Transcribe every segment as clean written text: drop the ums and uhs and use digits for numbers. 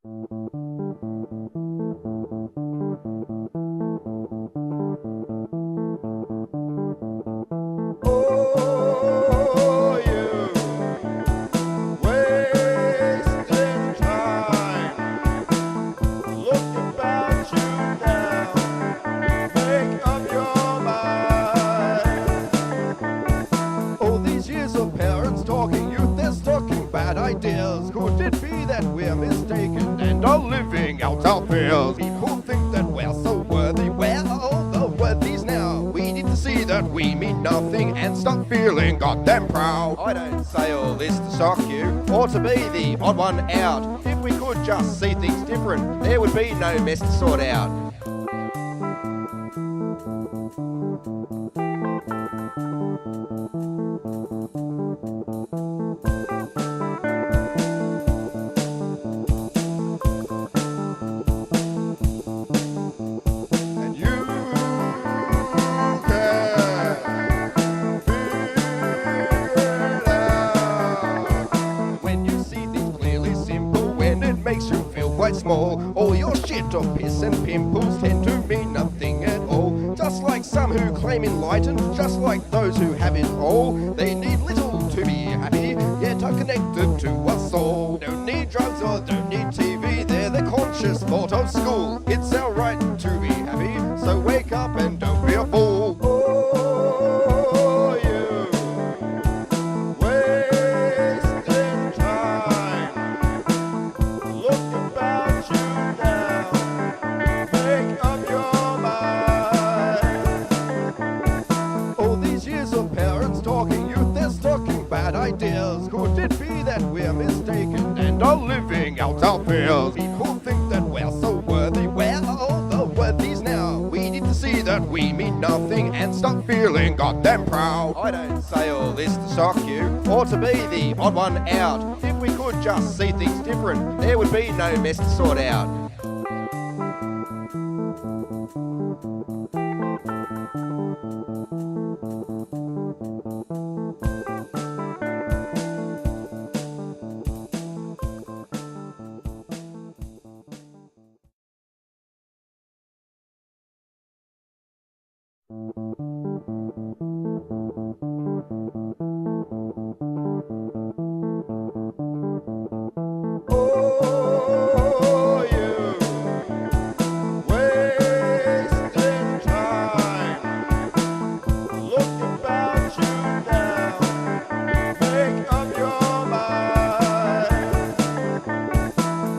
Oh, you wasting time. Look about you now. Make up your mind. All these years of parents talking, youth that's talking bad ideas. Could it be that we're mistaken and are living out our fears? People think that we're so worthy. Where are all the worthies now? We need to see that we mean nothing and stop feeling goddamn proud. I don't say all this to shock you or to be the odd one out. If we could just see things different, there would be no mess to sort out. And you can figure it out. When you see things clearly simple, when it makes you feel quite small, all your shit of piss and pimples tend to mean nothing at all. Just like some who claim enlightened, just like those who have it all, they need little to be happy, yet are connected to us all. Don't need drugs or don't need TV, they're the conscious thought of school. It's our right to be happy, so wake up and don't be a fool. Oh, you wasting time. Look about you now. Make up your mind. All these years of parents talking, youth that's talking bad ideas. Could it be that we're mistaken and are living out our fears? People think that we're so worthy. Where are all the worthies now? We need to see that we mean nothing and stop feeling goddamn proud. I don't say all this to shock you or to be the odd one out. If we could just see things different, there would be no mess to sort out. Oh, you wasting time. Look about you now. Make up your mind.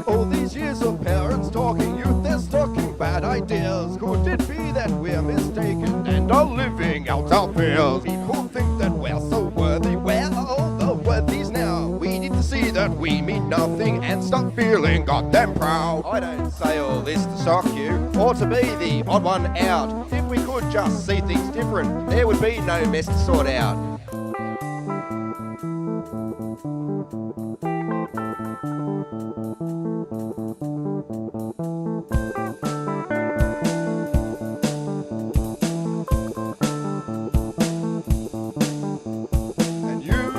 All these years of parents talking, youth that's talking bad ideas. Could it be that we're mistaken and are living out our fears? People think that we're so worthy. Where are all the worthies now? We need to see that we mean nothing and stop feeling goddamn proud. I don't say all this to shock you or to be the odd one out. If we could just see things different, there would be no mess to sort out. And you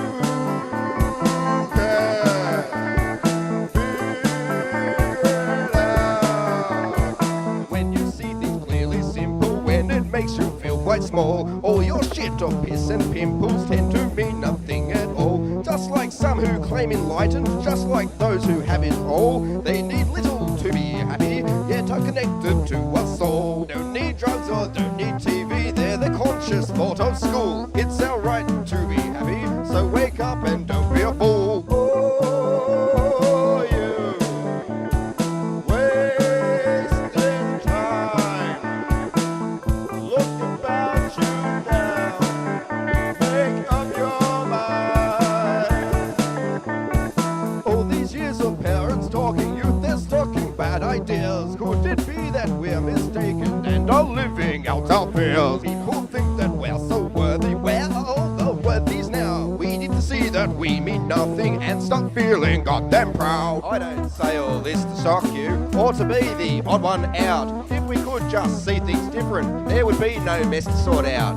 can figure it out. When you see things clearly simple, when it makes you feel quite small, all your shit of piss and pimples tend to mean nothing at all. Just like some who claim enlightened, just like those who have it all, they need little to be happy, yet are connected to us all. Don't need drugs or don't need TV, they're the conscious thought of school. It's our right to be happy, so wake up and don't be a fool. Oh, you wasting time. Look about you now. Make up your mind. All these years of parents talking, youth that's talking bad ideas. Could it be that we're mistaken and are living out our fears? People think that we're so worthy. Where are all the worthies now? We need to see that we mean nothing and stop feeling goddamn proud. I don't say all this to shock you or to be the odd one out. If we could just see things different, there would be no mess to sort out.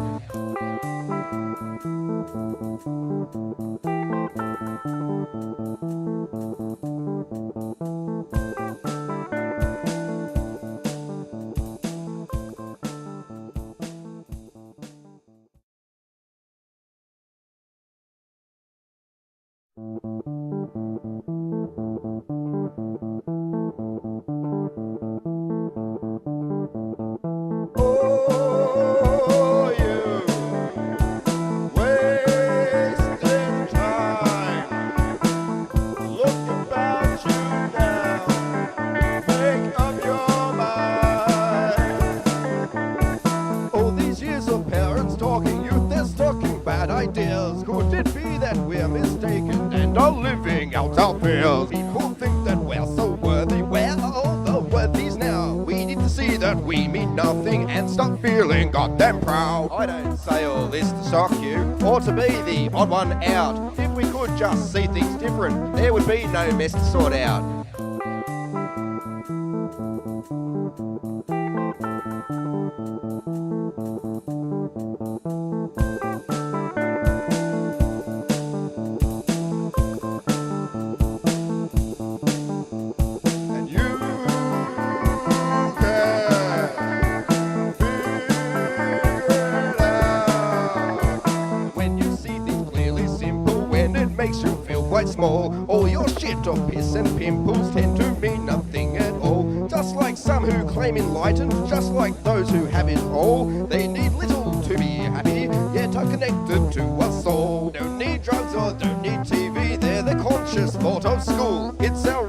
our fears. People think that we're so worthy. We're all the worthies now. We need to see that we mean nothing and stop feeling goddamn proud. I don't say all this to shock you or to be the odd one out. If we could just see things different, there would be no mess to sort out. Makes you feel quite small. All your shit of piss and pimples tend to mean nothing at all. Just like some who claim enlightened, just like those who have it all. They need little to be happy, yet are connected to us all. Don't need drugs or don't need TV, they're the conscious thought of school. It's our